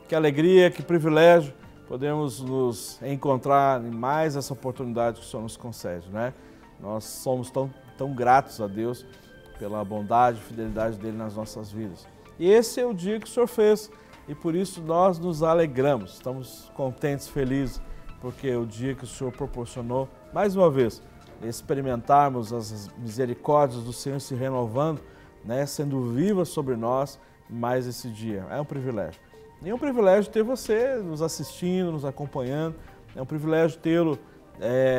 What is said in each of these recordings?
Que alegria, que privilégio podemos nos encontrar em mais essa oportunidade que o Senhor nos concede, né? Nós somos tão gratos a Deus pela bondade e fidelidade dele nas nossas vidas. E esse é o dia que o Senhor fez e por isso nós nos alegramos, estamos contentes, felizes, porque é o dia que o Senhor proporcionou, mais uma vez, experimentarmos as misericórdias do Senhor se renovando, né, sendo vivas sobre nós mais esse dia. É um privilégio. E é um privilégio ter você nos assistindo, nos acompanhando, é um privilégio tê-lo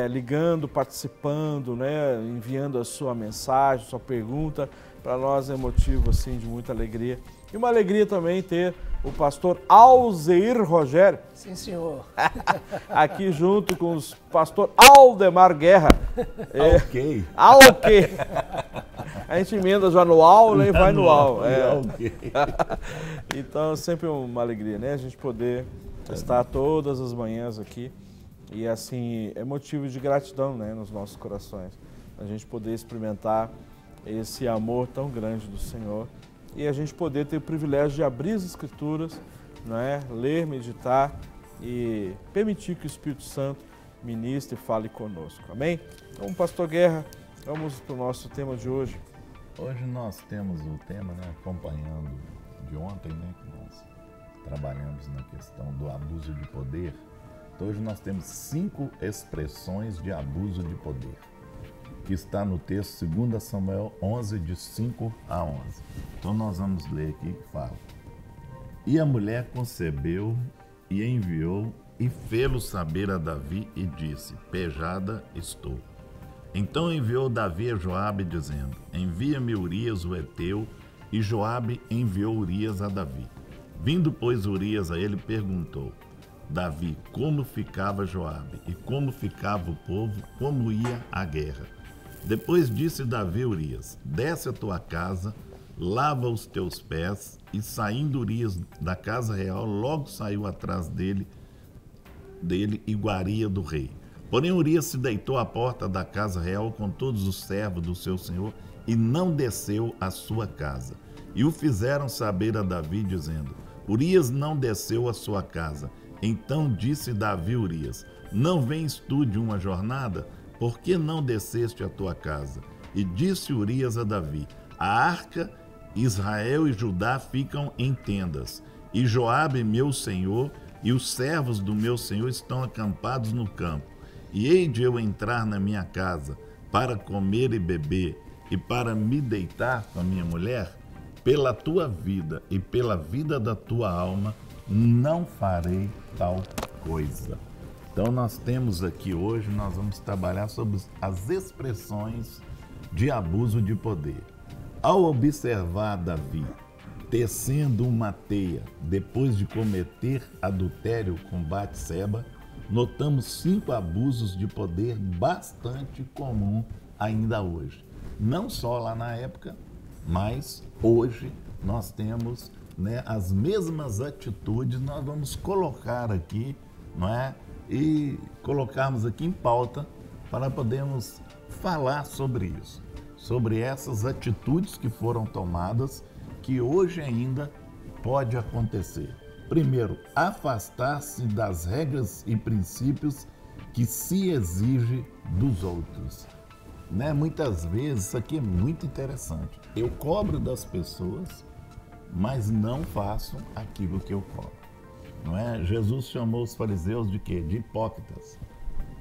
ligando, participando, né, enviando a sua mensagem, sua pergunta. Para nós é motivo assim, de muita alegria. E uma alegria também ter o pastor Alzeir Rogério. Sim, senhor. Aqui junto com o pastor Aldemar Guerra. Ok. Ok. A gente emenda já no Al, né, e vai no Al. Ok. Então, sempre uma alegria, né? A gente poder estar todas as manhãs aqui. E assim, é motivo de gratidão, né, nos nossos corações. A gente poder experimentar esse amor tão grande do Senhor e a gente poder ter o privilégio de abrir as Escrituras, né, ler, meditar e permitir que o Espírito Santo ministre e fale conosco. Amém? Então, pastor Guerra, vamos para o nosso tema de hoje. Hoje nós temos o tema, né, acompanhando de ontem, né, que nós trabalhamos na questão do abuso de poder. Então, hoje nós temos 5 expressões de abuso de poder, que está no texto 2 Samuel 11, de 5 a 11. Então nós vamos ler aqui que fala: E a mulher concebeu e enviou e fê-lo saber a Davi e disse: Pejada estou. Então enviou Davi a Joabe dizendo: Envia-me Urias o Heteu. E Joabe enviou Urias a Davi. Vindo, pois, Urias a ele, perguntou Davi como ficava Joabe e como ficava o povo, como ia a guerra. Depois disse Davi a Urias: Desce a tua casa, lava os teus pés. E saindo Urias da casa real, logo saiu atrás dele iguaria do rei. Porém Urias se deitou à porta da casa real com todos os servos do seu senhor e não desceu à sua casa. E o fizeram saber a Davi, dizendo: Urias não desceu à sua casa. Então disse Davi a Urias: Não vens tu de uma jornada? Por que não desceste à tua casa? E disse Urias a Davi: A arca, Israel e Judá ficam em tendas, e Joabe, meu senhor, e os servos do meu senhor estão acampados no campo. E hei de eu entrar na minha casa para comer e beber, e para me deitar com a minha mulher? Pela tua vida e pela vida da tua alma, não farei tal coisa. Então nós temos aqui hoje, nós vamos trabalhar sobre as expressões de abuso de poder. Ao observar Davi tecendo uma teia depois de cometer adultério com Batseba, notamos 5 abusos de poder bastante comum ainda hoje. Não só lá na época, mas hoje nós temos, né, as mesmas atitudes. Nós vamos colocar aqui, não é? E colocarmos aqui em pauta para podermos falar sobre isso, sobre essas atitudes que foram tomadas, que hoje ainda pode acontecer. Primeiro, afastar-se das regras e princípios que se exige dos outros. Né? Muitas vezes, isso aqui é muito interessante. Eu cobro das pessoas, mas não faço aquilo que eu cobro. Não é? Jesus chamou os fariseus de quê? De hipócritas,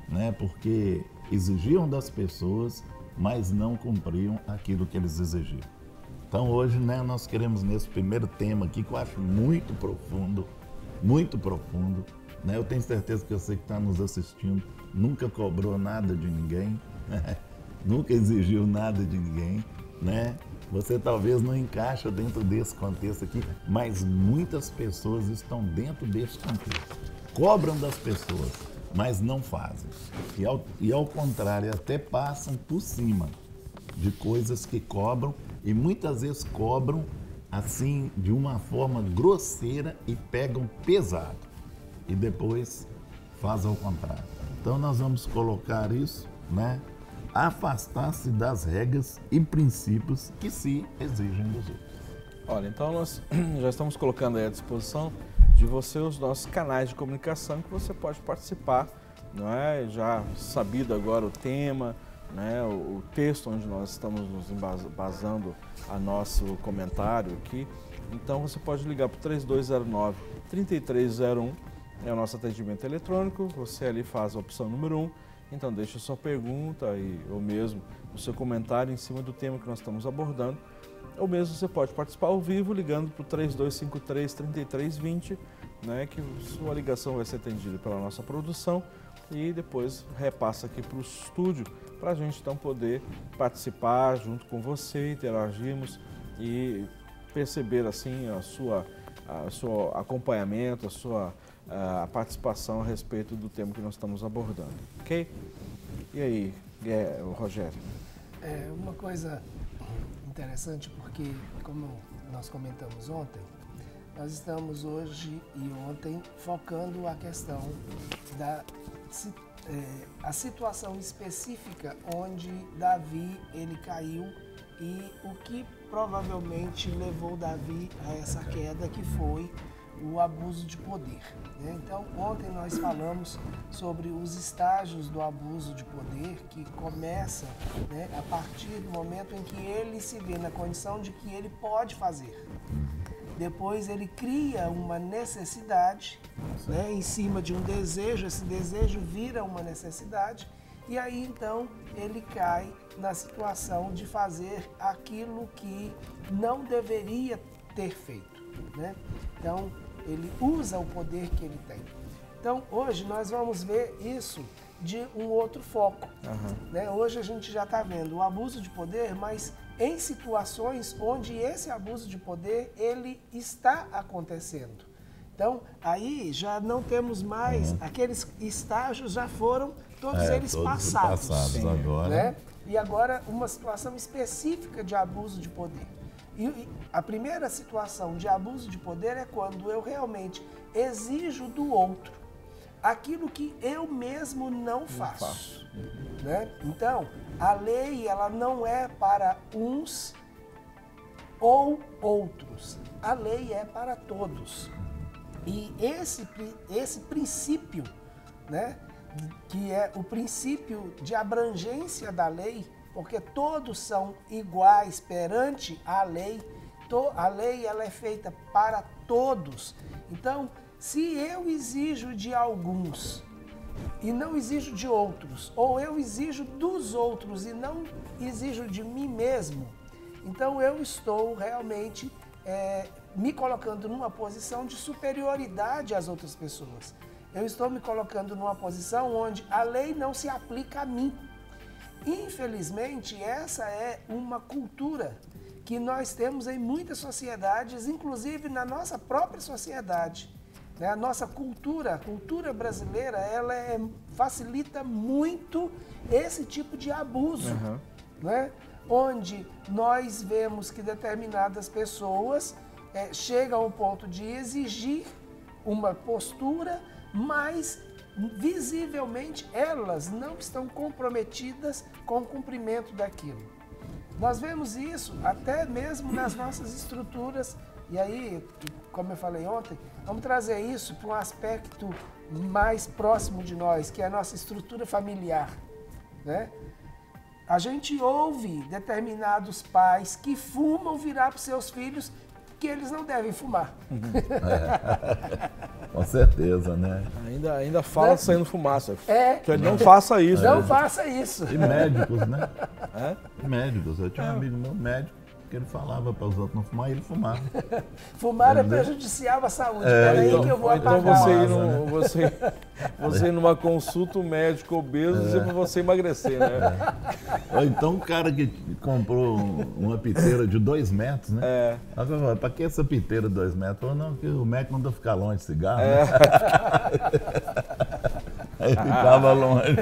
né? Porque exigiam das pessoas, mas não cumpriam aquilo que eles exigiam. Então hoje, né, nós queremos nesse primeiro tema aqui, que eu acho muito profundo, né? Eu tenho certeza que você que está nos assistindo nunca cobrou nada de ninguém, nunca exigiu nada de ninguém, né? Você talvez não encaixa dentro desse contexto aqui, mas muitas pessoas estão dentro desse contexto. Cobram das pessoas, mas não fazem. E ao contrário, até passam por cima de coisas que cobram e muitas vezes cobram assim de uma forma grosseira e pegam pesado. E depois fazem ao contrário. Então nós vamos colocar isso, né? Afastar-se das regras e princípios que se exigem dos outros. Olha, então nós já estamos colocando aí à disposição de você os nossos canais de comunicação que você pode participar, não é? Já sabido agora o tema, né? O texto onde nós estamos nos embasando a nosso comentário aqui. Então você pode ligar para o 3209-3301, é o nosso atendimento eletrônico, você ali faz a opção número 1, então deixa a sua pergunta ou mesmo o seu comentário em cima do tema que nós estamos abordando, ou mesmo você pode participar ao vivo ligando para o 3253-3320, né, que sua ligação vai ser atendida pela nossa produção e depois repassa aqui para o estúdio para a gente então poder participar junto com você, interagirmos e perceber assim o seu acompanhamento, a participação a respeito do tema que nós estamos abordando, ok? E aí, Rogério? Uma coisa interessante porque, como nós comentamos ontem, nós estamos hoje e ontem focando a questão da a situação específica onde Davi ele caiu e o que provavelmente levou Davi a essa queda, que foi o abuso de poder, né? Então, ontem nós falamos sobre os estágios do abuso de poder que começa, né, a partir do momento em que ele se vê na condição de que ele pode fazer. Depois ele cria uma necessidade, né, em cima de um desejo, esse desejo vira uma necessidade e aí então ele cai na situação de fazer aquilo que não deveria ter feito, né? Então ele usa o poder que ele tem. Então hoje nós vamos ver isso de um outro foco, né? Hoje a gente já está vendo o abuso de poder, mas em situações onde esse abuso de poder ele está acontecendo. Então aí já não temos mais, aqueles estágios já foram todos eles passados agora. Né? E agora uma situação específica de abuso de poder. E a primeira situação de abuso de poder é quando eu realmente exijo do outro aquilo que eu mesmo não faço. Né? Então, a lei ela não é para uns ou outros. A lei é para todos. E esse princípio, né, que é o princípio de abrangência da lei, porque todos são iguais perante a lei. A lei ela é feita para todos. Então, se eu exijo de alguns e não exijo de outros, ou eu exijo dos outros e não exijo de mim mesmo, então eu estou realmente me colocando numa posição de superioridade às outras pessoas. Eu estou me colocando numa posição onde a lei não se aplica a mim. Infelizmente, essa é uma cultura que nós temos em muitas sociedades, inclusive na nossa própria sociedade. A nossa cultura, a cultura brasileira, ela facilita muito esse tipo de abuso, né? Onde nós vemos que determinadas pessoas chegam ao ponto de exigir uma postura, mas visivelmente elas não estão comprometidas com o cumprimento daquilo. Nós vemos isso até mesmo nas nossas estruturas. E aí, como eu falei ontem, vamos trazer isso para um aspecto mais próximo de nós, que é a nossa estrutura familiar, né? A gente ouve determinados pais que fumam virar para os seus filhos que eles não devem fumar. Com certeza, né? Ainda fala, né? Saindo fumaça. Que ele não não faça isso. Não faça isso. E médicos, né? Médicos. Eu tinha um amigo meu médico que ele falava para os outros não fumar e ele fumava. Fumar é prejudicial à saúde. Peraí que eu vou apagar. Então você ir numa consulta, um médico obeso, dizer para você emagrecer, né? Ou então um cara que comprou uma piteira de 2 metros, né? Para que essa piteira de 2 metros? Falou, não, que o médico mandou ficar longe de cigarro. Né? Aí ficava longe.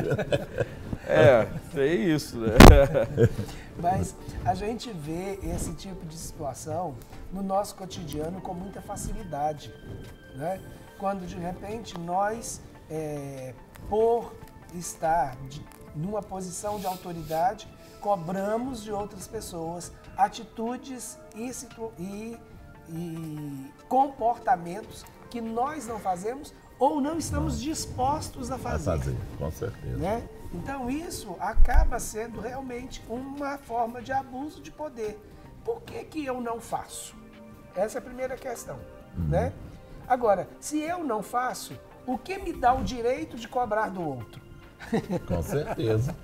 É isso, né? Mas a gente vê esse tipo de situação no nosso cotidiano com muita facilidade, né? Quando de repente nós, por estar numa posição de autoridade, cobramos de outras pessoas atitudes e comportamentos que nós não fazemos ou não estamos dispostos a fazer. Com certeza. Né? Então isso acaba sendo realmente uma forma de abuso de poder. Por que eu não faço? Essa é a primeira questão. Né? Agora, se eu não faço, o que me dá o direito de cobrar do outro? Com certeza.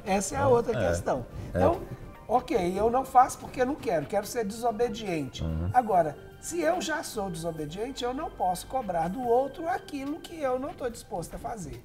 Essa é a outra questão. Então, ok, eu não faço porque eu não quero ser desobediente. Agora, se eu já sou desobediente, eu não posso cobrar do outro aquilo que eu não estou disposto a fazer.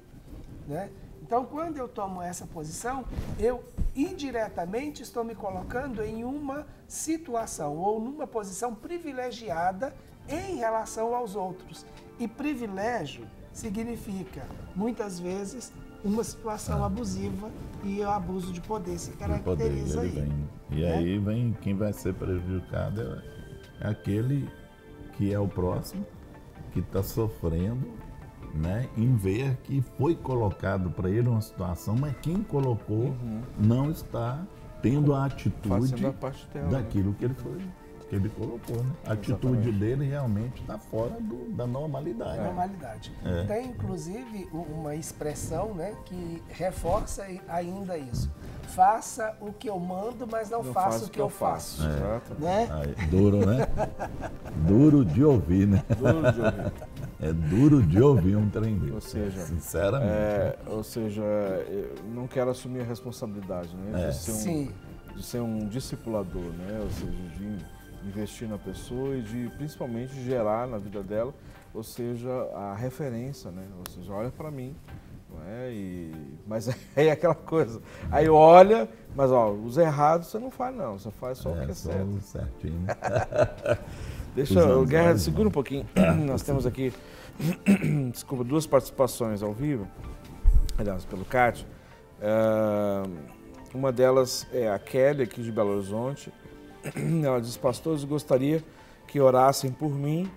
Né? Então, quando eu tomo essa posição, eu indiretamente estou me colocando em uma situação ou numa posição privilegiada em relação aos outros. E privilégio significa, muitas vezes, uma situação abusiva e o abuso de poder se caracteriza aí. E aí vem quem vai ser prejudicado é aquele que é o próximo, que está sofrendo, né, em ver que foi colocado para ele uma situação, mas quem colocou não está tendo a atitude daquilo que ele colocou. Né? A atitude dele realmente está fora da normalidade. Tem, inclusive, uma expressão, né, que reforça ainda isso. Faça o que eu mando, mas não faça o que eu faço. Né? Duro, né? Duro de ouvir, né? Duro de ouvir. É duro de ouvir um trem desse. Ou seja, sinceramente. Eu não quero assumir a responsabilidade, né? De ser um discipulador, né? Ou seja, de investir na pessoa e de principalmente gerar na vida dela, ou seja, a referência, né? Ou seja, olha para mim, não é? Mas é aquela coisa. Aí olha, mas ó, os errados você não faz não, você faz só o que é certo. Certinho. Guerra, segura um pouquinho. Nós temos aqui, desculpa, 2 participações ao vivo, aliás, pelo CAT. Uma delas é a Kelly, aqui de Belo Horizonte. Ela diz: pastores, gostaria que orassem por mim.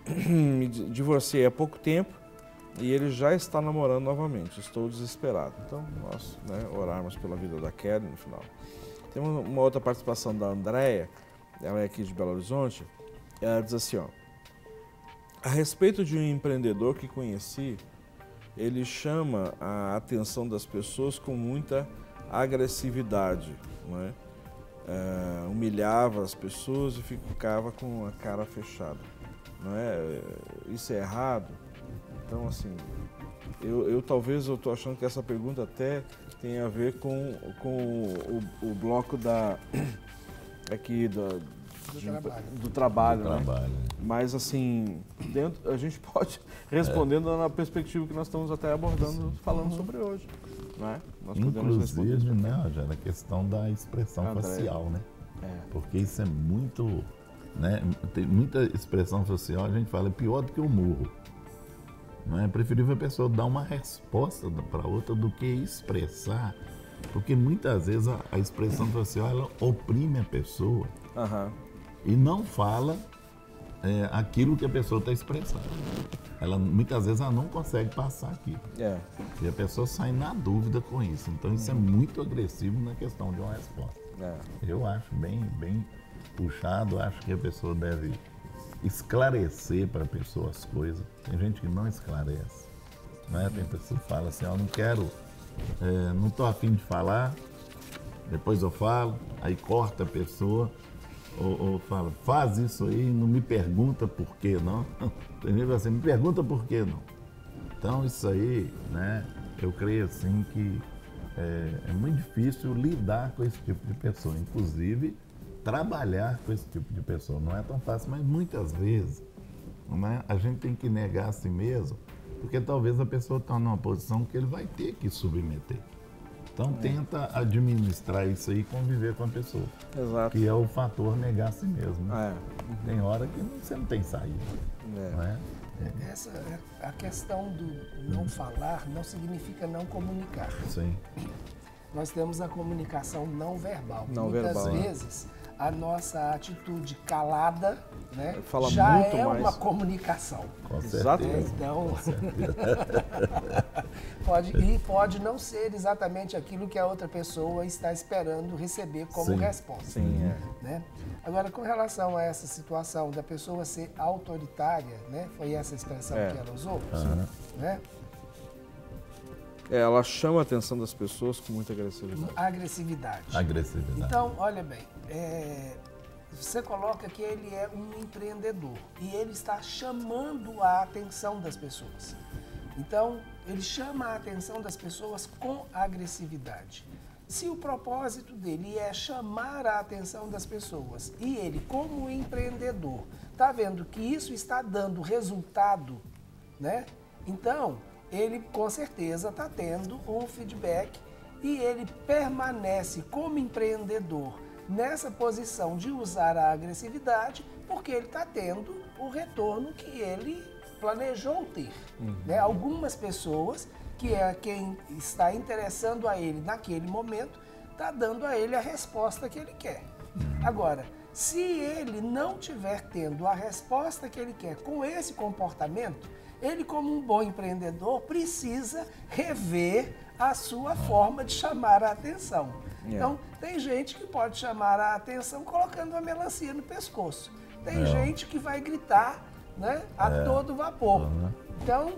Me divorciei há pouco tempo e ele já está namorando novamente. Estou desesperado. Então, nós, né, orarmos pela vida da Kelly no final. Temos uma outra participação da Andréia, ela é aqui de Belo Horizonte. Ela diz assim, ó: a respeito de um empreendedor que conheci, ele chama a atenção das pessoas com muita agressividade, não é? Humilhava as pessoas e ficava com a cara fechada, não é? Isso é errado? Então, assim, talvez eu estou achando que essa pergunta até tem a ver com o bloco aqui do trabalho, né? Mas assim, a gente pode respondendo na perspectiva que nós estamos até abordando, falando sobre hoje, né? Nós inclusive, né, Rogério, a questão da expressão facial, né? Porque isso é muito, né? Tem muita expressão facial, a gente fala, é pior do que o murro. Não é preferível a pessoa dar uma resposta para outra do que expressar, porque muitas vezes a expressão facial ela oprime a pessoa. E não fala aquilo que a pessoa está expressando. Muitas vezes ela não consegue passar aquilo. E a pessoa sai na dúvida com isso. Então isso é muito agressivo na questão de uma resposta. Eu acho bem puxado, acho que a pessoa deve esclarecer para a pessoa as coisas. Tem gente que não esclarece. Né? Tem pessoa que fala assim, eu não quero, não estou afim de falar, depois eu falo, aí corta a pessoa. Ou fala, faz isso aí, não me pergunta por quê, não. Entendeu? Assim, me pergunta por quê, não. Então, isso aí, né, eu creio assim que é muito difícil lidar com esse tipo de pessoa. Inclusive, trabalhar com esse tipo de pessoa. Não é tão fácil, mas muitas vezes, né, a gente tem que negar a si mesmo, porque talvez a pessoa está numa posição que ele vai ter que submeter. Então tenta administrar isso aí e conviver com a pessoa. Exato. Que é o fator negar a si mesmo. Tem hora que você não tem saída. Não é? Essa, a questão do não falar não significa não comunicar. Sim. Nós temos a comunicação não verbal. Não Muitas verbal, vezes a nossa atitude calada, né, Fala já muito é mais. uma comunicação. Com Exatamente. certeza. Então, pode não ser exatamente aquilo que a outra pessoa está esperando receber como Sim. resposta. Sim, Né? Agora, com relação a essa situação da pessoa ser autoritária, né, foi essa expressão que ela usou, né? ela chama a atenção das pessoas com muita agressividade. Agressividade. Agressividade. Então, olha bem, você coloca que ele é um empreendedor e ele está chamando a atenção das pessoas. Então, ele chama a atenção das pessoas com agressividade. Se o propósito dele é chamar a atenção das pessoas e ele, como empreendedor, está vendo que isso está dando resultado, né? Então, ele com certeza está tendo um feedback e ele permanece como empreendedor nessa posição de usar a agressividade porque ele está tendo o retorno que ele planejou ter. Né? Algumas pessoas, que é quem está interessando a ele naquele momento, está dando a ele a resposta que ele quer. Agora, se ele não estiver tendo a resposta que ele quer com esse comportamento, ele, como um bom empreendedor, precisa rever a sua forma de chamar a atenção. Então, tem gente que pode chamar a atenção colocando a melancia no pescoço. Tem gente que vai gritar, né, a todo vapor. Então,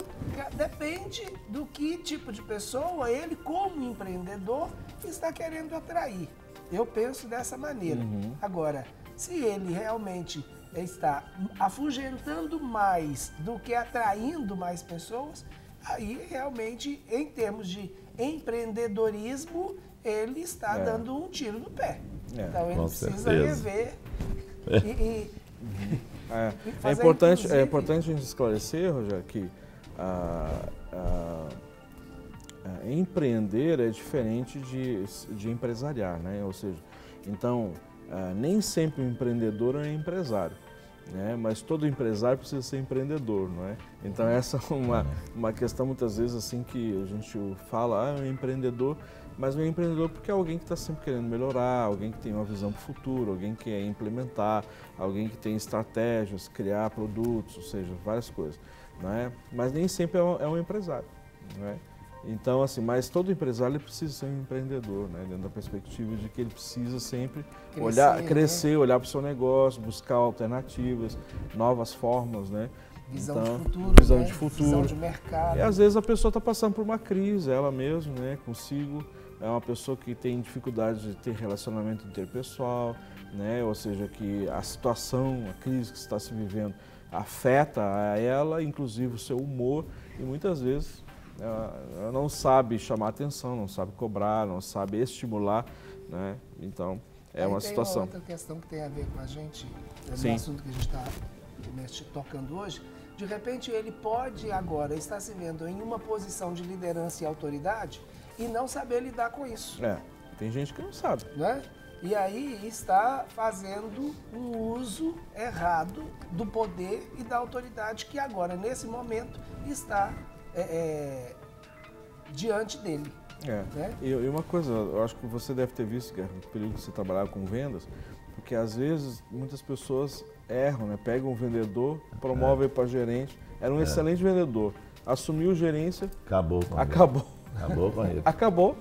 depende do que tipo de pessoa ele, como empreendedor, está querendo atrair. Eu penso dessa maneira. Agora, se ele realmente está afugentando mais do que atraindo mais pessoas, aí realmente, em termos de empreendedorismo, ele está dando um tiro no pé. Então ele Com precisa certeza. rever e É importante a gente esclarecer, Rogério, que empreender é diferente de empresariar, né? Ou seja, então, nem sempre o empreendedor é empresário, né? Mas todo empresário precisa ser empreendedor, não é? Então essa é uma questão muitas vezes assim que a gente fala, é um empreendedor, mas não é empreendedor porque é alguém que está sempre querendo melhorar, alguém que tem uma visão para o futuro, alguém que quer implementar, alguém que tem estratégias, criar produtos, ou seja, várias coisas, não é? Mas nem sempre é um empresário, não é? Então, assim, mas todo empresário ele precisa ser um empreendedor, né? Dentro da perspectiva de que ele precisa sempre crescer, olhar para o seu negócio, buscar alternativas, novas formas, né? visão de futuro, visão né? de futuro. Visão de mercado. E às vezes a pessoa está passando por uma crise, ela mesma, né? Consigo, é uma pessoa que tem dificuldade de ter relacionamento interpessoal, né? Ou seja, que a situação, a crise que está se vivendo afeta a ela, inclusive o seu humor, e muitas vezes ela não sabe chamar atenção, não sabe cobrar, não sabe estimular, né? Então, é uma situação. Tem outra questão que tem a ver com a gente, Sim. no assunto que a gente está tocando hoje. De repente, ele pode agora estar se vendo em uma posição de liderança e autoridade e não saber lidar com isso. Tem gente que não sabe. Né? E aí está fazendo um uso errado do poder e da autoridade que agora, nesse momento, está diante dele. Né? E uma coisa, eu acho que você deve ter visto, Guerra, no período que você trabalhava com vendas, porque às vezes muitas pessoas erram, né? Pegam um vendedor, promovem para gerente, era um excelente vendedor, assumiu gerência, Acabou com ele. Acabou com ele. Acabou.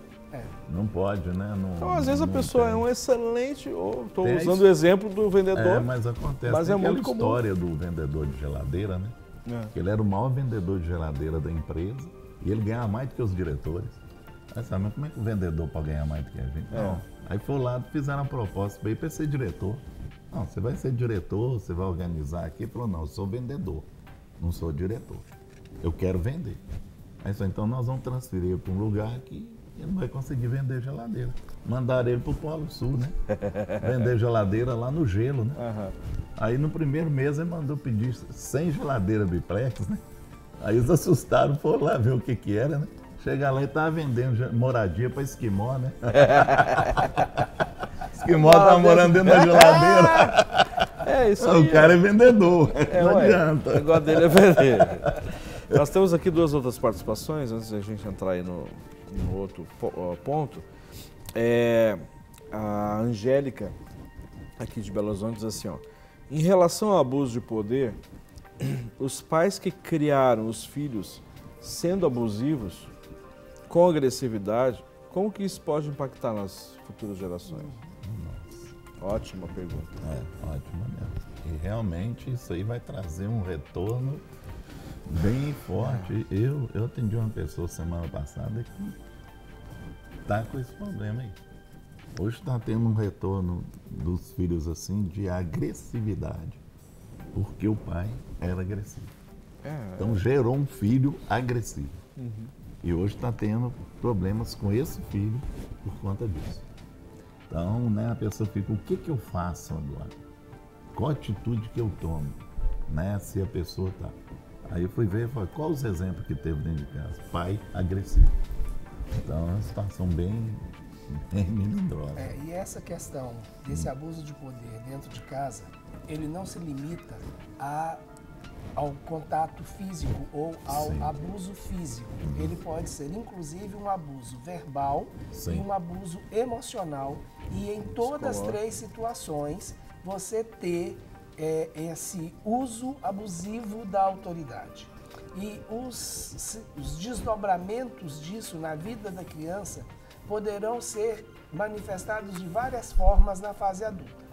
Não pode, né? Não, Então, às vezes a pessoa é um excelente, estou Tem usando o exemplo do vendedor, mas acontece. mas tem é aquela muito comum. história do vendedor de geladeira, né? Ele era o maior vendedor de geladeira da empresa e ele ganhava mais do que os diretores. Aí sabe, mas como é que o vendedor pode ganhar mais do que a gente? Não. Aí foi lá, fizeram a proposta para ele para ser diretor. Não, você vai ser diretor, você vai organizar aqui. Ele falou, não, eu sou vendedor, não sou diretor. Eu quero vender. Aí só, então nós vamos transferir ele para um lugar que ele não vai conseguir vender geladeira. Mandaram ele para o Polo Sul, né? Vender geladeira lá no gelo, né? Aí no primeiro mês ele mandou pedir 100 geladeiras biplex, né? Aí eles assustaram, foram lá ver o que era, né? Chega lá e tava vendendo moradia para esquimó, né? Esquimó tava morando dentro da geladeira. Isso aí. O cara é vendedor, não adianta. O negócio dele é vender. Nós temos aqui duas outras participações, antes da gente entrar aí no outro ponto. A Angélica, aqui de Belo Horizonte, diz assim, ó, em relação ao abuso de poder, os pais que criaram os filhos sendo abusivos, com agressividade, como que isso pode impactar nas futuras gerações? Ótima pergunta. Ótima mesmo. E realmente isso aí vai trazer um retorno bem forte. Eu atendi uma pessoa semana passada que está com esse problema aí. Hoje está tendo um retorno dos filhos assim de agressividade, porque o pai era agressivo. Então gerou um filho agressivo. E hoje está tendo problemas com esse filho por conta disso. Então, né, a pessoa fica, o que eu faço agora? Qual atitude que eu tomo? Né, se a pessoa está... Aí eu fui ver e falei, qual os exemplos que teve dentro de casa? Pai agressivo. Então, é uma situação bem melindrosa. E essa questão desse abuso de poder dentro de casa, ele não se limita ao contato físico ou ao abuso físico. Ele pode ser, inclusive, um abuso verbal e um abuso emocional. E em todas as três situações, você ter esse uso abusivo da autoridade. E os desdobramentos disso na vida da criança poderão ser manifestados de várias formas na fase adulta.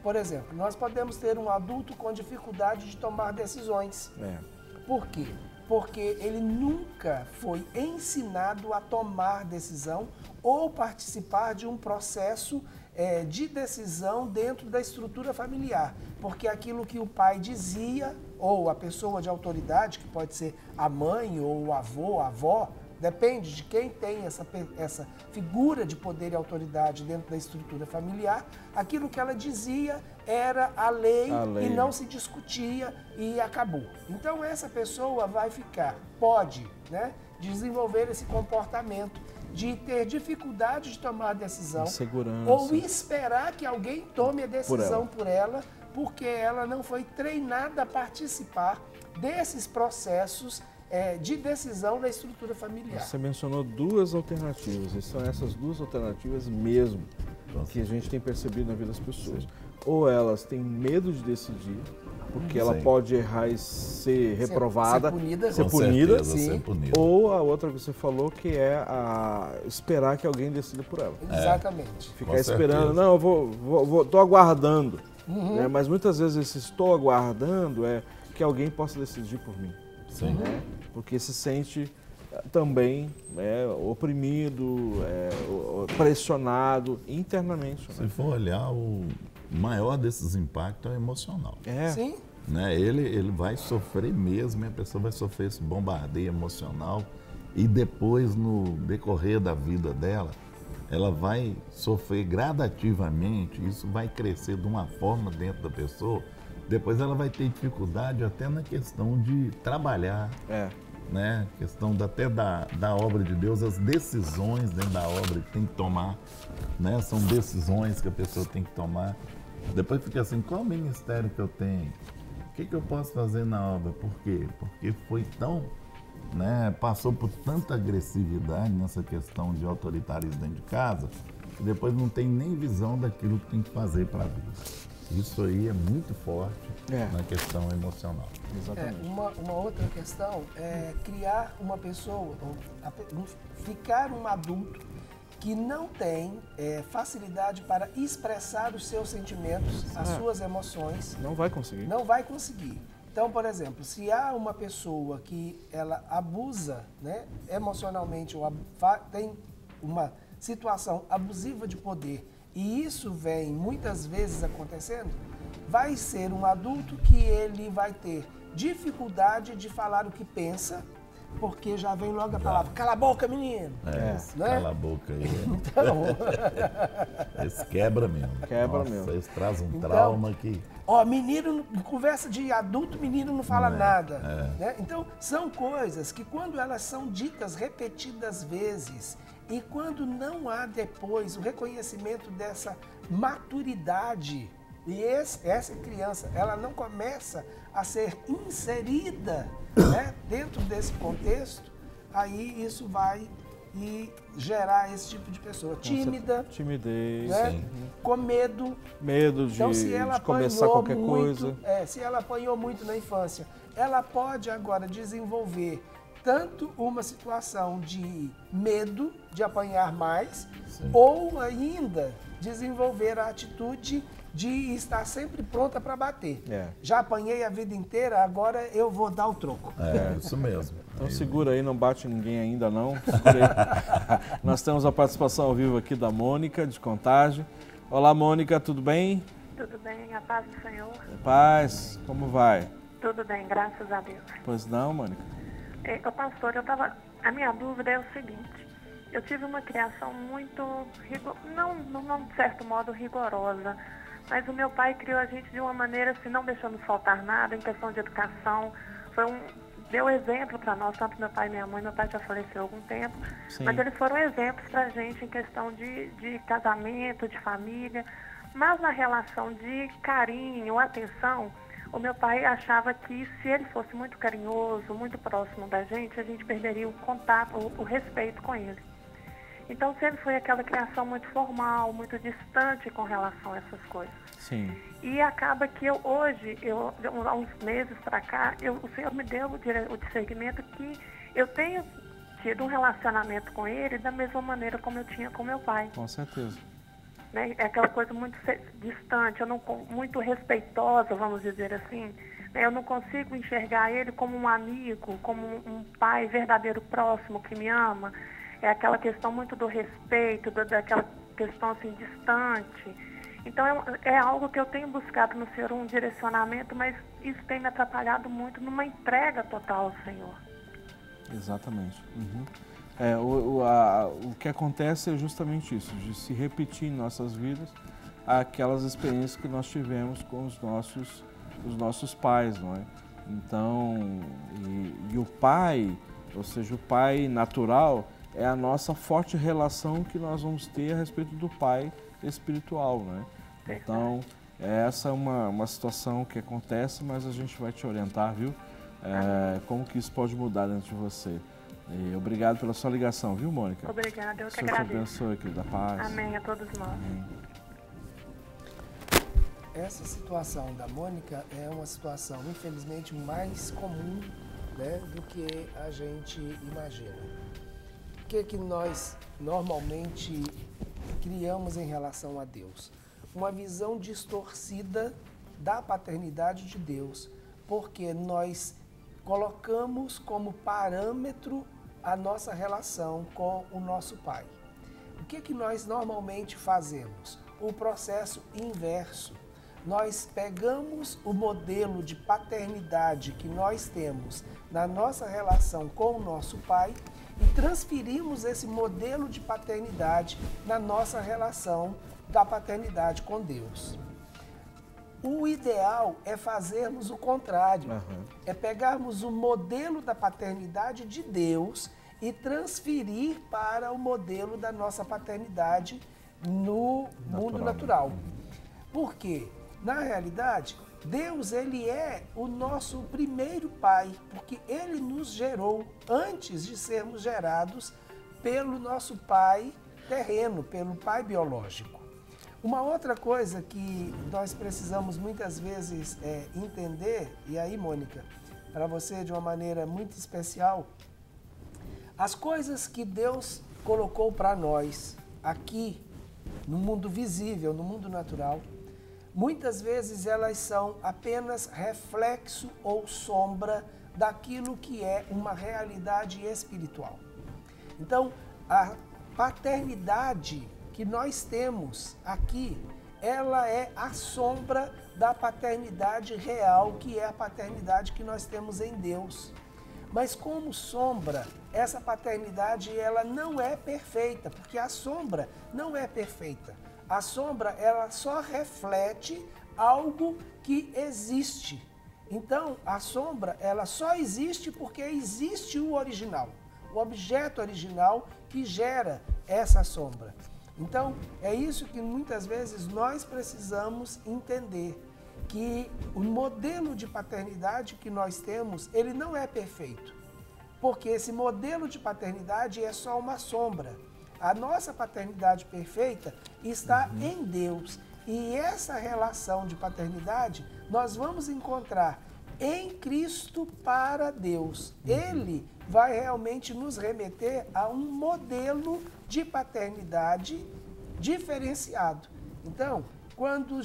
Por exemplo, nós podemos ter um adulto com dificuldade de tomar decisões. Por quê? Porque ele nunca foi ensinado a tomar decisão ou participar de um processo de decisão dentro da estrutura familiar. Porque aquilo que o pai dizia, ou a pessoa de autoridade, que pode ser a mãe ou o avô, a avó, depende de quem tem essa figura de poder e autoridade dentro da estrutura familiar, aquilo que ela dizia era a lei e não se discutia e acabou. Então essa pessoa pode, né, desenvolver esse comportamento de ter dificuldade de tomar a decisão ou esperar que alguém tome a decisão por ela, porque ela não foi treinada a participar desses processos de decisão na estrutura familiar. Você mencionou duas alternativas, e são essas duas alternativas mesmo que a gente tem percebido na vida das pessoas. Ou elas têm medo de decidir, porque ela pode errar e ser reprovada, ser punida, ou a outra que você falou, que é esperar que alguém decida por ela. Exatamente. Ficar esperando, não, eu estou aguardando, né? Mas muitas vezes esse estou aguardando é que alguém possa decidir por mim. Né? Porque se sente também oprimido, pressionado internamente. Se for olhar, o maior desses impactos é emocional. Sim. Né? Ele vai sofrer mesmo, a pessoa vai sofrer esse bombardeio emocional e depois, no decorrer da vida dela, ela vai sofrer gradativamente, isso vai crescer de uma forma dentro da pessoa. Depois ela vai ter dificuldade até na questão de trabalhar, né? Questão até da obra de Deus, as decisões dentro da obra que tem que tomar, né? São decisões que a pessoa tem que tomar. Depois fica assim, qual ministério que eu tenho? O que eu posso fazer na obra? Por quê? Porque foi tão, né? Passou por tanta agressividade nessa questão de autoritarismo dentro de casa, que depois não tem nem visão daquilo que tem que fazer para a vida. Isso aí é muito forte na questão emocional. Exatamente. Uma outra questão é criar uma pessoa, ficar um adulto que não tem facilidade para expressar os seus sentimentos, as suas emoções. Não vai conseguir. Não vai conseguir. Então, por exemplo, se há uma pessoa que ela abusa, né, emocionalmente ou tem uma situação abusiva de poder, e isso vem muitas vezes acontecendo, vai ser um adulto que ele vai ter dificuldade de falar o que pensa, porque já vem logo a palavra, cala a boca, menino. Né? Cala a boca aí. Então... Eles quebram mesmo. Mesmo. Eles trazem um trauma que... menino, conversa de adulto, menino não fala nada. Né? Então, são coisas que quando elas são ditas repetidas vezes, e quando não há depois o reconhecimento dessa maturidade, e essa criança ela não começa a ser inserida, né, dentro desse contexto, aí isso vai e gerar esse tipo de pessoa. Tímida, timidez, né? Com medo. Medo de, Então, se ela de começar apanhou qualquer muito, coisa. se ela apanhou muito na infância, ela pode agora desenvolver tanto uma situação de medo de apanhar mais, ou ainda desenvolver a atitude de estar sempre pronta para bater. Já apanhei a vida inteira, agora eu vou dar o troco. Isso mesmo. Então segura aí, não bate ninguém ainda não. Segura aí. Nós temos a participação ao vivo aqui da Mônica, de Contagem. Olá, Mônica, tudo bem? Tudo bem, a paz do Senhor. Paz, como vai? Tudo bem, graças a Deus. Pois não, Mônica? Pastor, a minha dúvida é o seguinte, eu tive uma criação muito, não de certo modo rigorosa, mas o meu pai criou a gente de uma maneira assim, não deixando faltar nada em questão de educação, deu exemplo para nós, tanto meu pai e minha mãe. Meu pai já faleceu há algum tempo, mas eles foram exemplos para a gente em questão de casamento, de família, mas na relação de carinho, atenção, o meu pai achava que se ele fosse muito carinhoso, muito próximo da gente, a gente perderia o contato, o respeito com ele. Então sempre foi aquela criação muito formal, muito distante com relação a essas coisas. Sim. E acaba que hoje, há uns meses para cá, o Senhor me deu o discernimento que eu tenho tido um relacionamento com ele da mesma maneira como eu tinha com meu pai. Com certeza. Né? É aquela coisa muito distante, muito respeitosa, vamos dizer assim. Eu não consigo enxergar ele como um amigo, como um pai verdadeiro próximo que me ama. É aquela questão muito do respeito, daquela questão assim distante. Então é algo que eu tenho buscado no Senhor, um direcionamento, mas isso tem me atrapalhado muito numa entrega total ao Senhor. Exatamente. O que acontece é justamente isso, de se repetir em nossas vidas aquelas experiências que nós tivemos com os nossos pais, não é? Então, e o pai, ou seja, o pai natural, é a nossa forte relação que nós vamos ter a respeito do pai espiritual, não é? Então, essa é uma situação que acontece, mas a gente vai te orientar, viu? Como que isso pode mudar dentro de você. E obrigado pela sua ligação, viu, Mônica? Obrigada, eu que agradeço. Senhor te abençoe, querida, paz. Amém a todos nós. Amém. Essa situação da Mônica é uma situação, infelizmente, mais comum, né, do que a gente imagina. O que nós normalmente criamos em relação a Deus? Uma visão distorcida da paternidade de Deus, porque nós colocamos como parâmetro a nossa relação com o nosso pai. O que nós normalmente fazemos? O processo inverso. Nós pegamos o modelo de paternidade que nós temos na nossa relação com o nosso pai e transferimos esse modelo de paternidade na nossa relação da paternidade com Deus. O ideal é fazermos o contrário, é pegarmos o modelo da paternidade de Deus e transferir para o modelo da nossa paternidade no mundo natural. Por quê? Na realidade, Deus, ele é o nosso primeiro pai, porque ele nos gerou antes de sermos gerados pelo nosso pai terreno, pelo pai biológico. Uma outra coisa que nós precisamos muitas vezes entender, e aí, Mônica, para você de uma maneira muito especial, as coisas que Deus colocou para nós aqui, no mundo visível, no mundo natural, muitas vezes elas são apenas reflexo ou sombra daquilo que é uma realidade espiritual. Então, a paternidade que nós temos aqui, ela é a sombra da paternidade real, que é a paternidade que nós temos em Deus. Mas como sombra, essa paternidade ela não é perfeita, porque a sombra não é perfeita. A sombra ela só reflete algo que existe. Então, a sombra ela só existe porque existe o original, o objeto original que gera essa sombra. Então, é isso que muitas vezes nós precisamos entender, que o modelo de paternidade que nós temos, ele não é perfeito. porque esse modelo de paternidade é só uma sombra. A nossa paternidade perfeita está em Deus. E essa relação de paternidade nós vamos encontrar em Cristo para Deus. Ele vai realmente nos remeter a um modelo de paternidade diferenciado. Então, quando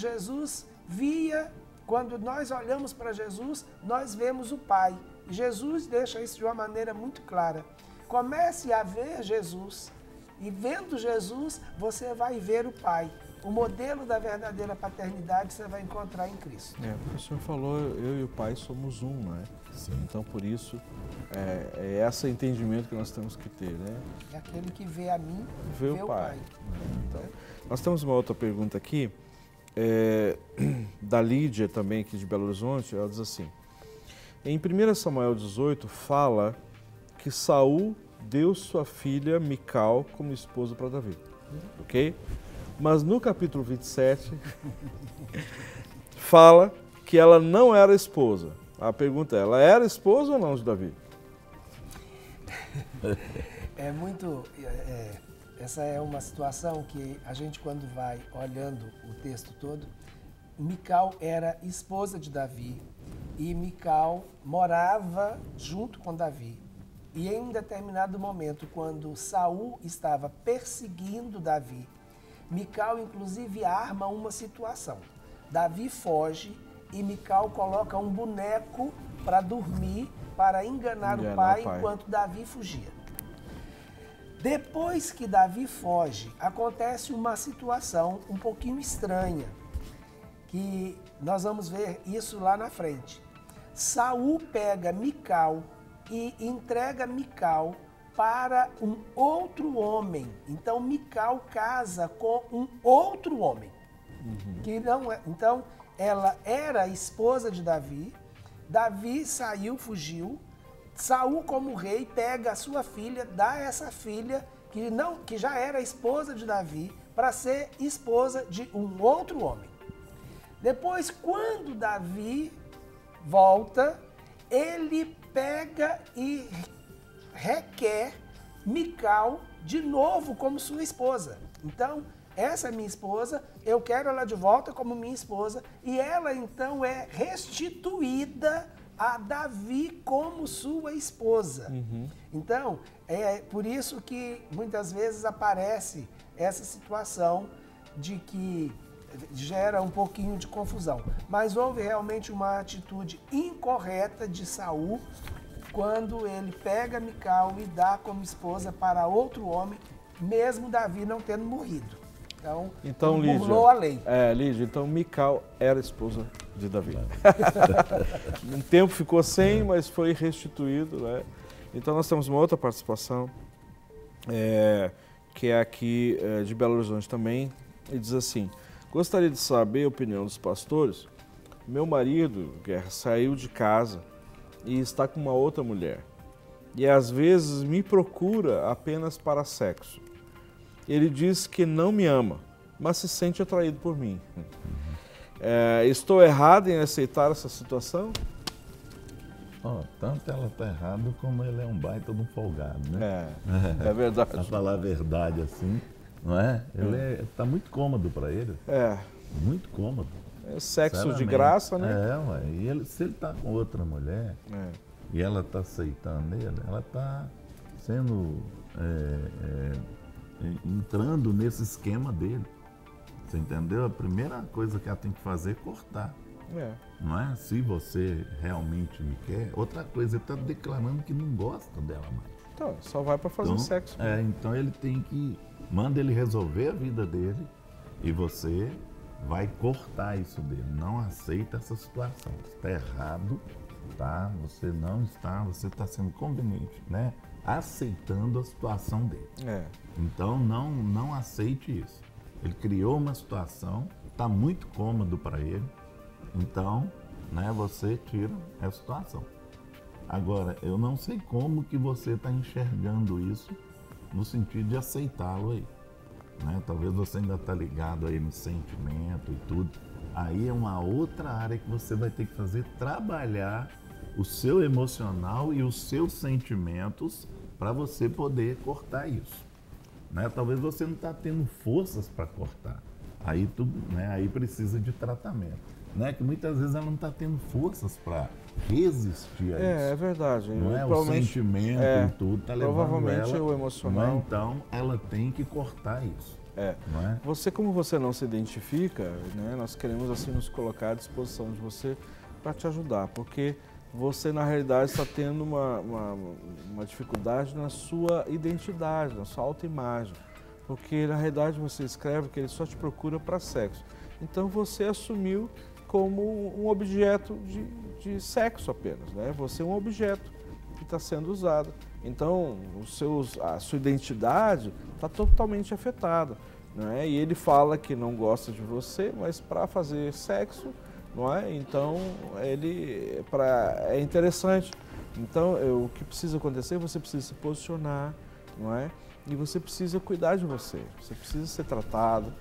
nós olhamos para Jesus, nós vemos o Pai. Jesus deixa isso de uma maneira muito clara. Comece a ver Jesus, e vendo Jesus, você vai ver o Pai. O modelo da verdadeira paternidade você vai encontrar em Cristo. O senhor falou, eu e o Pai somos um, não é? Sim. Então, por isso, é esse entendimento que nós temos que ter, né? É aquele que vê a mim, vê o Pai. Então, nós temos uma outra pergunta aqui, da Lídia também, aqui de Belo Horizonte. Ela diz assim, em 1 Samuel 18, fala que Saul deu sua filha Mical como esposa para Davi, ok? Mas no capítulo 27, fala que ela não era esposa. A pergunta é, ela era esposa ou não de Davi? Essa é uma situação que a gente, quando vai olhando o texto todo, Mical era esposa de Davi e Mical morava junto com Davi. E em um determinado momento, quando Saul estava perseguindo Davi, Mical, inclusive, arma uma situação. Davi foge e Mical coloca um boneco para dormir, para enganar o pai enquanto Davi fugia. Depois que Davi foge, acontece uma situação um pouquinho estranha, que nós vamos ver isso lá na frente. Saul pega Mical e entrega Mical para um outro homem. Então, Mical casa com um outro homem. Que não é, então, ela era esposa de Davi. Davi saiu, fugiu. Saul, como rei, pega a sua filha, dá essa filha, que já era esposa de Davi, para ser esposa de um outro homem. Depois, quando Davi volta, ele pega e requer Mical de novo como sua esposa. Então, essa é minha esposa, eu quero ela de volta como minha esposa, e ela então é restituída a Davi como sua esposa. Então, é por isso que muitas vezes aparece essa situação de que gera um pouquinho de confusão. Mas houve realmente uma atitude incorreta de Saul quando ele pega Mical e dá como esposa para outro homem, mesmo Davi não tendo morrido. Então Lídia, burlou a lei. Lídia, então Mical era esposa de Davi. Um tempo ficou sem, mas foi restituído, né? Então nós temos uma outra participação, que é aqui de Belo Horizonte também, e diz assim, gostaria de saber a opinião dos pastores. Meu marido, Guerra, saiu de casa e está com uma outra mulher. E às vezes me procura apenas para sexo. Ele diz que não me ama, mas se sente atraído por mim. Estou errado em aceitar essa situação? Tanto ela está errada como ele é um baita de um folgado, né? É verdade. Para falar a verdade assim, não é? Ele está muito cômodo para ele. Muito cômodo. É sexo de graça, né? E se ele está com outra mulher e ela está aceitando ele, ela está sendo entrando nesse esquema dele. Você entendeu? A primeira coisa que ela tem que fazer é cortar. Não é? Se você realmente me quer. Outra coisa, ele está declarando que não gosta dela mais. Então, só vai para fazer sexo. Então ele tem que... Manda ele resolver a vida dele e você vai cortar isso dele. Não aceita essa situação. Está errado, tá? Você não está... Você está sendo conveniente, né? Aceitando a situação dele. Então não aceite isso. Ele criou uma situação, está muito cômodo para ele, então, né, você tira essa situação. Agora, eu não sei como que você está enxergando isso no sentido de aceitá-lo aí. Né? Talvez você ainda está ligado aí no sentimento e tudo. Aí é uma outra área que você vai ter que fazer, trabalhar o seu emocional e os seus sentimentos para você poder cortar isso. Né? Talvez você não está tendo forças para cortar. Aí, aí precisa de tratamento. Né? Que muitas vezes ela não está tendo forças para resistir a isso. É verdade. Não é? O sentimento e tudo está levando provavelmente ela. O emocional. Né? Então, ela tem que cortar isso. Não é? Você, como você não se identifica, né, nós queremos assim nos colocar à disposição de você para te ajudar, porque você na realidade está tendo uma dificuldade na sua identidade, na sua autoimagem, porque na realidade você escreve que ele só te procura para sexo. Então você assumiu como um objeto de sexo apenas, né? Você é um objeto que está sendo usado. Então a sua identidade está totalmente afetada, não é? E ele fala que não gosta de você, mas para fazer sexo, não é? Então é interessante. Então o que precisa acontecer? Você precisa se posicionar, não é? E você precisa cuidar de você. Você precisa ser tratado,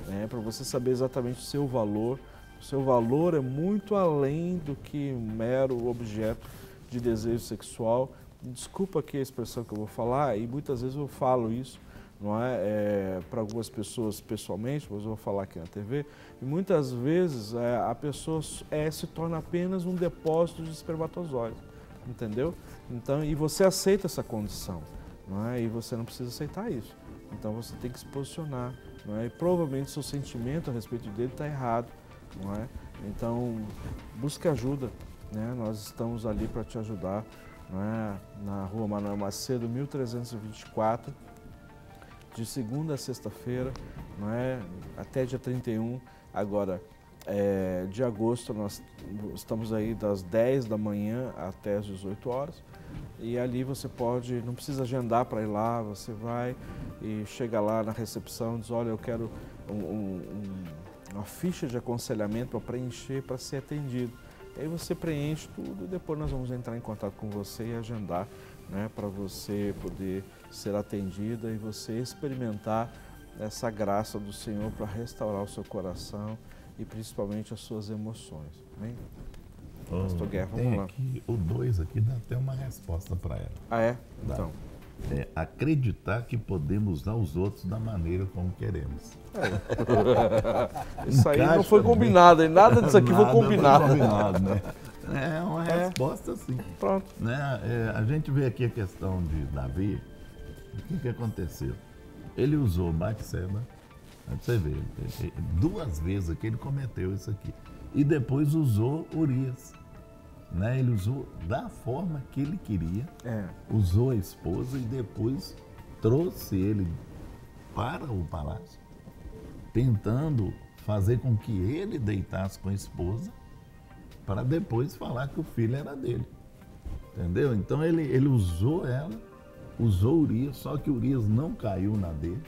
né? Para você saber exatamente o seu valor. O seu valor é muito além do que um mero objeto de desejo sexual. Desculpa aqui a expressão que eu vou falar, e muitas vezes eu falo isso, não é? Para algumas pessoas pessoalmente, mas eu vou falar aqui na TV, e muitas vezes a pessoa se torna apenas um depósito de espermatozoides, entendeu? Então, e você aceita essa condição, não é? E você não precisa aceitar isso. Então você tem que se posicionar, não é? E provavelmente seu sentimento a respeito dele está errado, não é? Então busque ajuda, né? Nós estamos ali para te ajudar, não é? Na Rua Manuel Macedo, 1324, de segunda a sexta-feira, não é? Até dia 31. Agora, de agosto, nós estamos aí das 10 da manhã até as 18 horas. E ali você pode, não precisa agendar para ir lá, você vai e chega lá na recepção e diz, olha, eu quero uma ficha de aconselhamento para preencher, para ser atendido. E aí você preenche tudo e depois nós vamos entrar em contato com você e agendar, né, para você poder ser atendida e você experimentar essa graça do Senhor para restaurar o seu coração e principalmente as suas emoções. Amém? Pastor Guerra, vamos lá. Aqui, o 2 aqui dá até uma resposta para ela. Ah, é? Dá. Então. Acreditar que podemos usar os outros da maneira como queremos. Isso aí não foi combinado, hein? Nada disso aqui foi combinado. Foi combinado, né? É uma resposta sim. Pronto. Né? A gente vê aqui a questão de Davi. O que aconteceu? Ele usou Batseba, você vê, 2 vezes aqui ele cometeu isso aqui. E depois usou Urias. Né? Ele usou da forma que ele queria, usou a esposa e depois trouxe ele para o palácio, tentando fazer com que ele deitasse com a esposa, para depois falar que o filho era dele. Entendeu? Então ele usou ela, usou Urias, só que Urias não caiu na dele.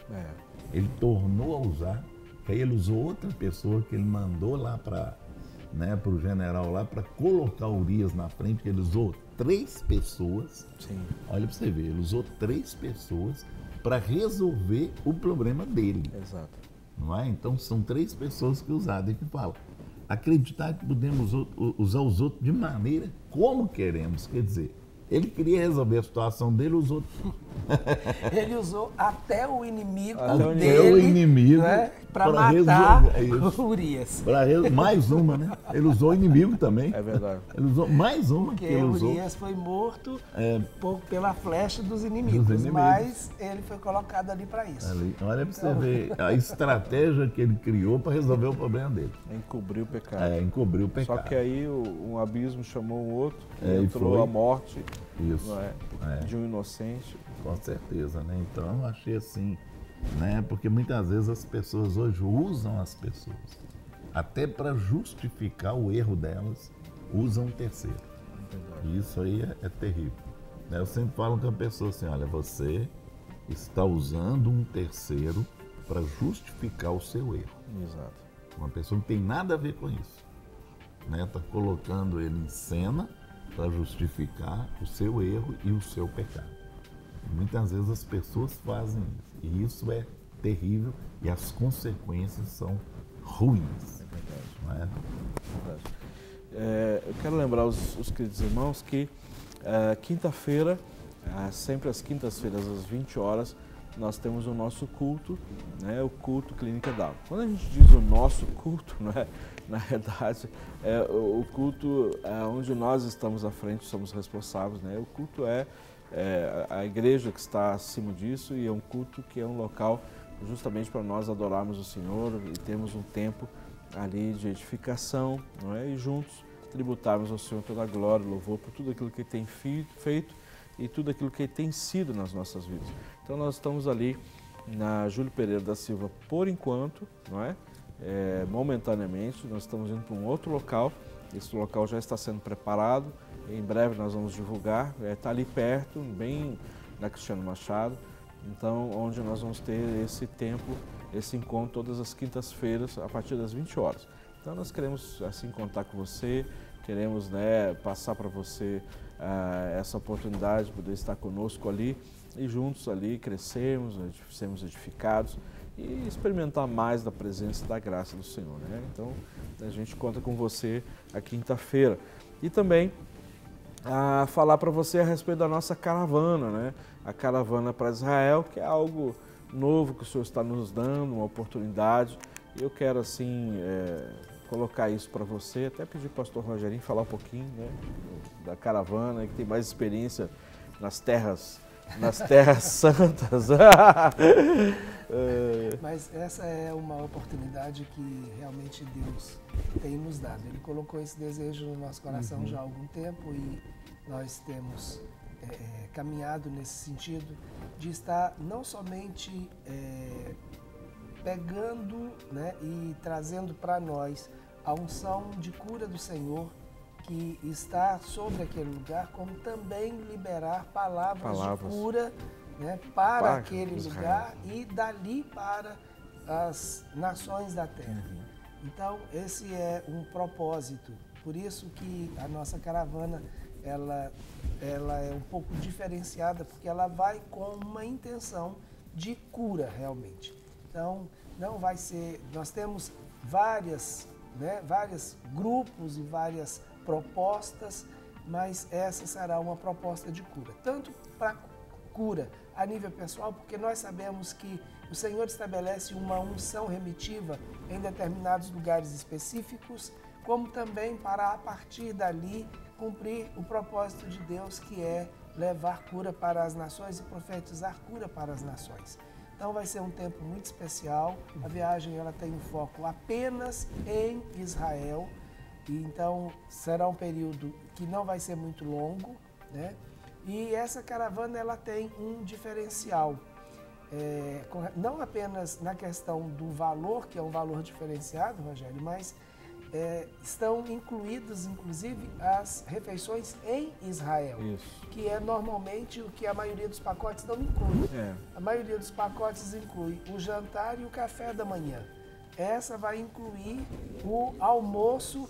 Ele tornou a usar, que aí ele usou outra pessoa que ele mandou lá para o general lá para colocar Urias na frente, porque ele usou 3 pessoas. Sim. Olha para você ver, ele usou 3 pessoas para resolver o problema dele. Exato. Não é? Então são 3 pessoas que usaram. E que fala, acreditar que podemos usar os outros de maneira como queremos. Quer dizer, ele queria resolver a situação dele, usou. Ele usou até o inimigo dele, né, para matar Urias. Mais uma, né? Ele usou o inimigo também. É verdade. Ele usou mais uma porque que ele usou. Urias foi morto pela flecha dos inimigos, mas ele foi colocado ali para isso. Olha para você ver a estratégia que ele criou para resolver o problema dele. Encobrir o pecado. Encobrir o pecado. Só que aí um abismo chamou o outro, entrou a morte. Isso. Não é? De um inocente. Com certeza, né? Então eu achei assim, né? Porque muitas vezes as pessoas hoje usam as pessoas, até para justificar o erro delas, usam um terceiro. E isso aí é terrível. Eu sempre falo com a pessoa assim, olha, você está usando um terceiro para justificar o seu erro. Exato. Uma pessoa que não tem nada a ver com isso. Né? Está colocando ele em cena para justificar o seu erro e o seu pecado. Muitas vezes as pessoas fazem isso, e isso é terrível e as consequências são ruins. É verdade. Não é? É verdade. eu quero lembrar os queridos irmãos que quinta-feira, sempre às quintas-feiras, às 20 horas, nós temos o nosso culto, né, o culto Clínica Dalva. Quando a gente diz o nosso culto, né, na verdade, o culto onde nós estamos à frente, somos responsáveis, né, o culto é a igreja que está acima disso e é um culto que é um local justamente para nós adorarmos o Senhor e termos um tempo ali de edificação, não é? E juntos tributarmos ao Senhor toda a glória e louvor por tudo aquilo que Ele tem feito e tudo aquilo que Ele tem sido nas nossas vidas. Então nós estamos ali na Júlio Pereira da Silva por enquanto, não é? Momentaneamente, nós estamos indo para um outro local, esse local já está sendo preparado, em breve nós vamos divulgar, está ali perto, bem na Cristiano Machado, então onde nós vamos ter esse tempo, esse encontro todas as quintas-feiras a partir das 20 horas. Então nós queremos assim contar com você, queremos, né, passar para você essa oportunidade de poder estar conosco ali e juntos ali crescermos, sermos edificados e experimentar mais da presença e da graça do Senhor, né? Então a gente conta com você a quinta-feira. E também falar para você a respeito da nossa caravana, né? A caravana para Israel, que é algo novo que o Senhor está nos dando, uma oportunidade. E eu quero assim colocar isso para você, até pedir para o pastor Rogerinho falar um pouquinho, né, da caravana, que tem mais experiência nas terras santas. Mas essa é uma oportunidade que realmente Deus tem nos dado. Ele colocou esse desejo no nosso coração já há algum tempo e nós temos caminhado nesse sentido de estar não somente pegando, né, e trazendo para nós a unção de cura do Senhor que está sobre aquele lugar, como também liberar palavras de cura, né, para aquele lugar e dali para as nações da terra. Então, esse é um propósito. Por isso que a nossa caravana ela é um pouco diferenciada, porque ela vai com uma intenção de cura realmente. Então, não vai ser... Nós temos vários grupos e várias propostas, mas essa será uma proposta de cura. Tanto para cura a nível pessoal, porque nós sabemos que o Senhor estabelece uma unção remitiva em determinados lugares específicos, como também para, a partir dali, cumprir o propósito de Deus, que é levar cura para as nações e profetizar cura para as nações. Então vai ser um tempo muito especial. A viagem ela tem um foco apenas em Israel. E então será um período que não vai ser muito longo, né? E essa caravana ela tem um diferencial, não apenas na questão do valor, que é um valor diferenciado, Rogério, mas estão incluídas, inclusive, as refeições em Israel, que é normalmente o que a maioria dos pacotes não inclui. A maioria dos pacotes inclui o jantar e o café da manhã. Essa vai incluir o almoço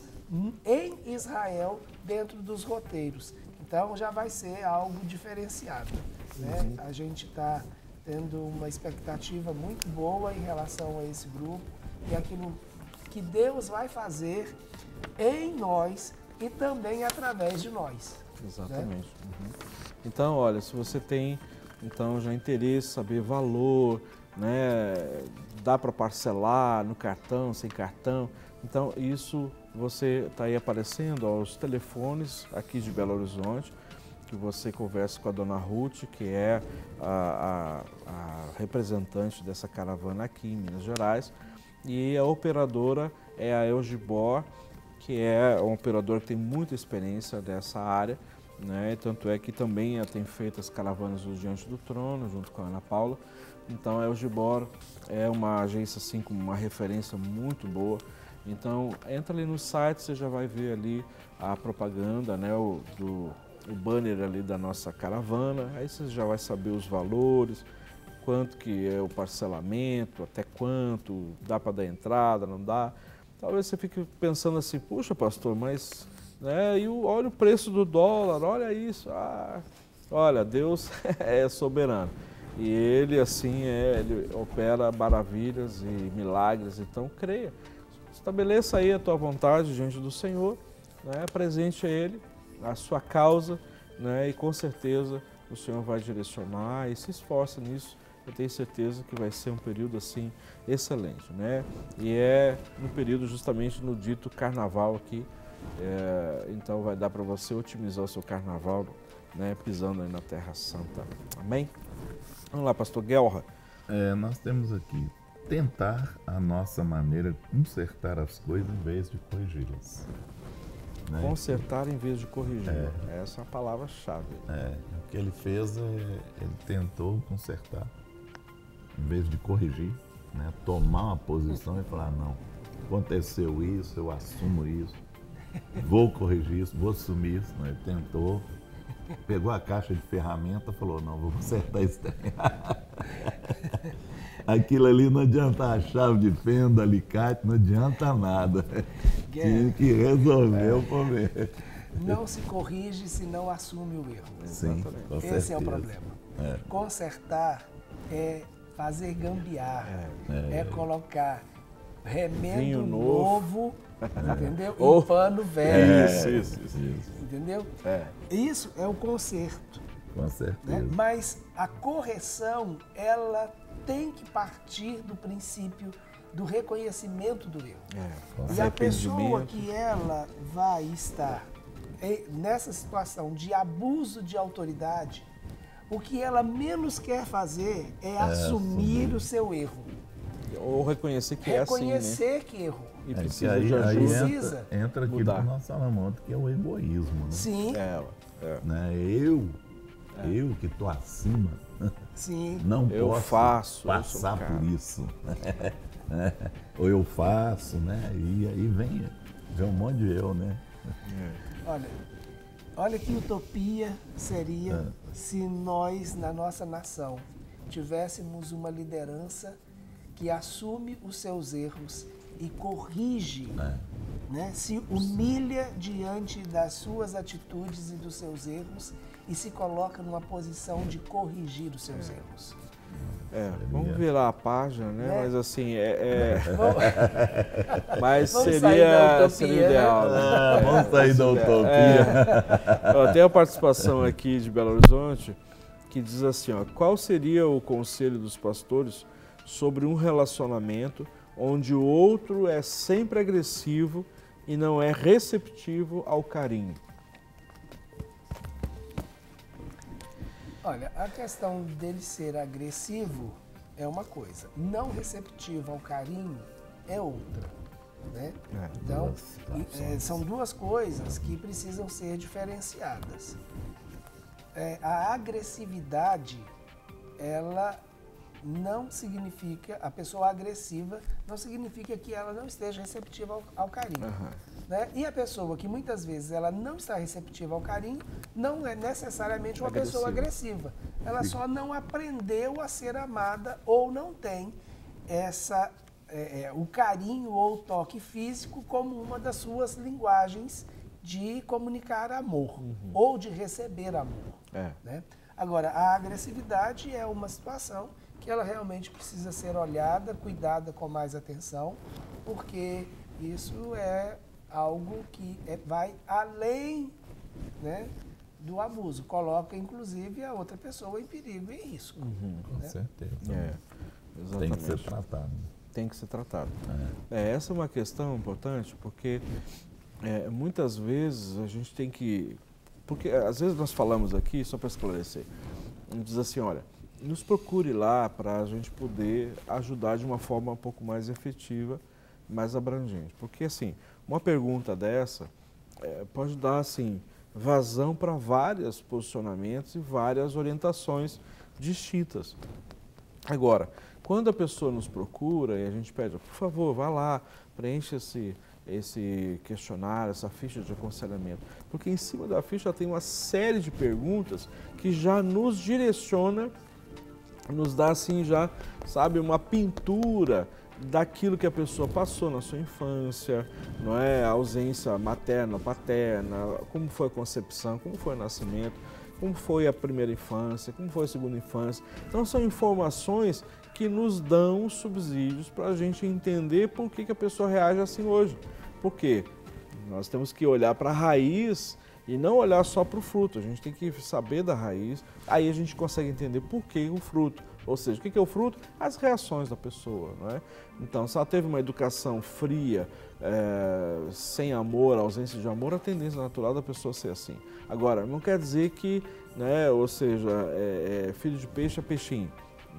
em Israel dentro dos roteiros. Então já vai ser algo diferenciado, né? A gente está tendo uma expectativa muito boa em relação a esse grupo e aquilo que Deus vai fazer em nós e também através de nós. Exatamente. Né? Então, olha, se você tem já interesse, saber valor, né, dá para parcelar no cartão, sem cartão, então isso você está aí aparecendo, os telefones aqui de Belo Horizonte, que você conversa com a dona Ruth, que é a representante dessa caravana aqui em Minas Gerais, e a operadora é a Elgibor, que é uma operadora que tem muita experiência dessa área, né? Tanto é que também ela tem feito as caravanas do Diante do Trono, junto com a Ana Paula. Então a Elgibor é uma agência assim com uma referência muito boa. Então entra ali no site, você já vai ver ali a propaganda, né, o banner ali da nossa caravana, aí você já vai saber os valores, quanto que é o parcelamento, até quanto, dá para dar entrada, não dá. Talvez você fique pensando assim, puxa pastor, mas olha o preço do dólar, olha isso. Olha, Deus é soberano. E Ele assim Ele opera maravilhas e milagres, então creia. Estabeleça aí a tua vontade diante do Senhor né, apresente a Ele a sua causa, né, e com certeza o Senhor vai direcionar e se esforça nisso. Eu tenho certeza que vai ser um período assim excelente, né? E é no período justamente no dito carnaval aqui, então vai dar para você otimizar o seu carnaval, né, pisando aí na Terra Santa. Amém? Vamos lá, pastor Guelra. Nós temos aqui tentar a nossa maneira consertar as coisas em vez de corrigi-las. Né? Consertar em vez de corrigir. Essa é a palavra-chave. O que ele fez, ele tentou consertar em vez de corrigir, né? Tomar uma posição e falar, não, aconteceu isso, eu assumo isso, vou corrigir isso, vou assumir isso. Não, ele tentou, pegou a caixa de ferramenta e falou, não, vou consertar isso daí. Aquilo ali não adianta a chave de fenda, alicate, não adianta nada. Tinha que resolver o problema. Não se corrige se não assume o erro. Sim, com certeza. Esse é o problema. Consertar é fazer gambiarra, é colocar remendo novo, entendeu? Em pano velho. Isso. Entendeu? Isso é o conserto. Com certeza. Né? Mas a correção, ela tem que partir do princípio do reconhecimento do erro. E a pessoa que ela vai estar nessa situação de abuso de autoridade, o que ela menos quer fazer é assumir o seu erro. Ou reconhecer que é assim, né? Reconhecer que errou. E precisa de ajuda. Entra aquilo que nós falamos ontem, que é o egoísmo. Né? Sim. Né? Eu que estou acima, Sim. não eu posso faço, passar por isso. Ou eu faço, né? E aí vem um monte de eu, né? Olha que utopia seria se nós, na nossa nação, tivéssemos uma liderança que assume os seus erros e corrige, né? Se humilha diante das suas atitudes e dos seus erros e se coloca numa posição de corrigir os seus erros. Vamos virar a página, né? Mas assim, mas vamos seria utopia, ideal. Né? Vamos sair da utopia. Tem a participação aqui de Belo Horizonte que diz assim, qual seria o conselho dos pastores sobre um relacionamento onde o outro é sempre agressivo e não é receptivo ao carinho? Olha, a questão dele ser agressivo é uma coisa, não receptivo ao carinho é outra, né? Então, são duas coisas que precisam ser diferenciadas. A agressividade, ela não significa, a pessoa agressiva não significa que ela não esteja receptiva ao carinho. Né? E a pessoa que muitas vezes ela não está receptiva ao carinho não é necessariamente uma pessoa agressiva. Ela só não aprendeu a ser amada ou não tem o carinho ou o toque físico como uma das suas linguagens de comunicar amor ou de receber amor. Né? Agora, a agressividade é uma situação que ela realmente precisa ser olhada, cuidada com mais atenção, porque isso é algo que vai além, né, do abuso. Coloca, inclusive, a outra pessoa em perigo e em risco. Com certeza. Exatamente. Tem que ser tratado. Tem que ser tratado. Essa é uma questão importante, porque muitas vezes a gente tem que... Porque às vezes nós falamos aqui, só para esclarecer, a gente diz assim, olha, nos procure lá para a gente poder ajudar de uma forma um pouco mais efetiva, mais abrangente. Porque, assim, uma pergunta dessa pode dar, assim, vazão para vários posicionamentos e várias orientações distintas. Agora, quando a pessoa nos procura e a gente pede, por favor, vá lá, preencha esse questionário, essa ficha de aconselhamento, porque em cima da ficha tem uma série de perguntas que já nos direciona, nos dá assim já, sabe, uma pintura daquilo que a pessoa passou na sua infância, não é? A ausência materna, paterna, como foi a concepção, como foi o nascimento, como foi a primeira infância, como foi a segunda infância. Então são informações que nos dão subsídios para a gente entender por que a pessoa reage assim hoje. Porque Nós temos que olhar para a raiz e não olhar só para o fruto. A gente tem que saber da raiz, aí a gente consegue entender por que o fruto. Ou seja, o que é o fruto? As reações da pessoa, não é? Então, se ela teve uma educação fria, sem amor, ausência de amor, a tendência natural da pessoa ser assim. Agora, não quer dizer que, né, ou seja, filho de peixe é peixinho.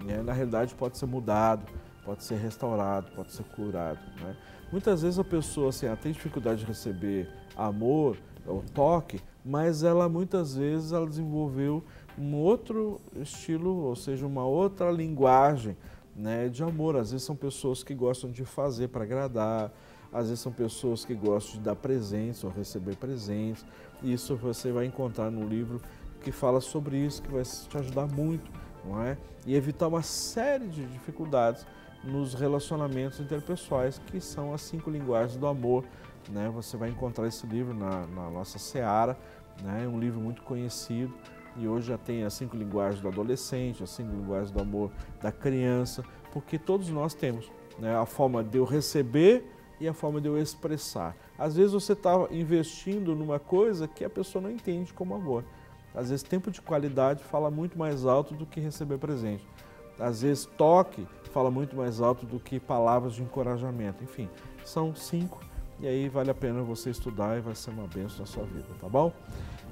Né? Na realidade, pode ser mudado, pode ser restaurado, pode ser curado. Né? Muitas vezes a pessoa assim, ela tem dificuldade de receber amor, ou toque, mas ela muitas vezes ela desenvolveu um outro estilo, ou seja, uma outra linguagem, né, de amor. Às vezes são pessoas que gostam de fazer para agradar, às vezes são pessoas que gostam de dar presentes ou receber presentes. Isso você vai encontrar no livro que fala sobre isso, que vai te ajudar muito, não é? E evitar uma série de dificuldades nos relacionamentos interpessoais, que são as 5 linguagens do amor. Né? Você vai encontrar esse livro na nossa Seara, né? É um livro muito conhecido. E hoje já tem as 5 linguagens do adolescente, as 5 linguagens do amor da criança, porque todos nós temos, né, a forma de eu receber e a forma de eu expressar. Às vezes você está investindo numa coisa que a pessoa não entende como amor. Às vezes tempo de qualidade fala muito mais alto do que receber presente. Às vezes toque fala muito mais alto do que palavras de encorajamento. Enfim, são 5 e aí vale a pena você estudar e vai ser uma bênção na sua vida, tá bom?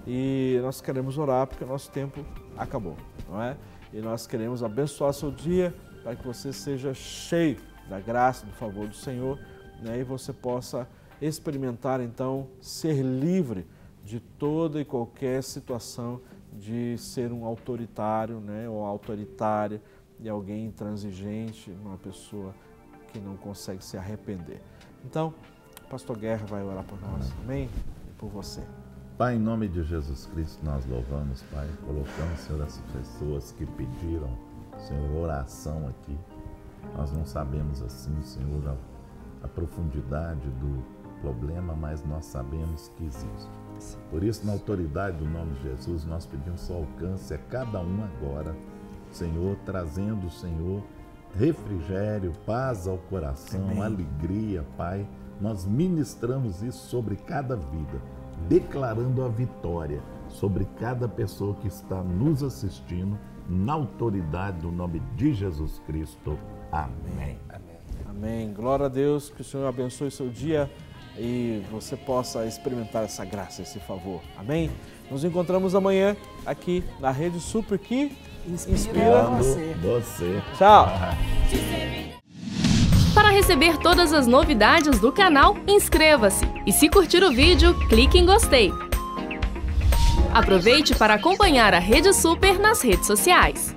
E nós queremos orar porque o nosso tempo acabou, não é? E nós queremos abençoar seu dia para que você seja cheio da graça, do favor do Senhor, né? E você possa experimentar, então, ser livre de toda e qualquer situação de ser um autoritário, né? Ou autoritária, e alguém intransigente, uma pessoa que não consegue se arrepender. Então, o pastor Guerra vai orar por nós, amém? E por você. Pai, em nome de Jesus Cristo, nós louvamos, Pai, colocamos, Senhor, essas pessoas que pediram, Senhor, oração aqui. Nós não sabemos, assim, Senhor, a profundidade do problema, mas nós sabemos que existe. Por isso, na autoridade do nome de Jesus, nós pedimos o alcance a cada um agora, Senhor, trazendo, Senhor, refrigério, paz ao coração, amém, alegria, Pai. Nós ministramos isso sobre cada vida, declarando a vitória sobre cada pessoa que está nos assistindo, na autoridade do nome de Jesus Cristo. Amém. Amém. Amém. Glória a Deus, que o Senhor abençoe o seu dia e você possa experimentar essa graça, esse favor. Amém? Nos encontramos amanhã aqui na Rede Super que inspira você. Tchau. Para receber todas as novidades do canal, inscreva-se e se curtir o vídeo, clique em gostei. Aproveite para acompanhar a Rede Super nas redes sociais.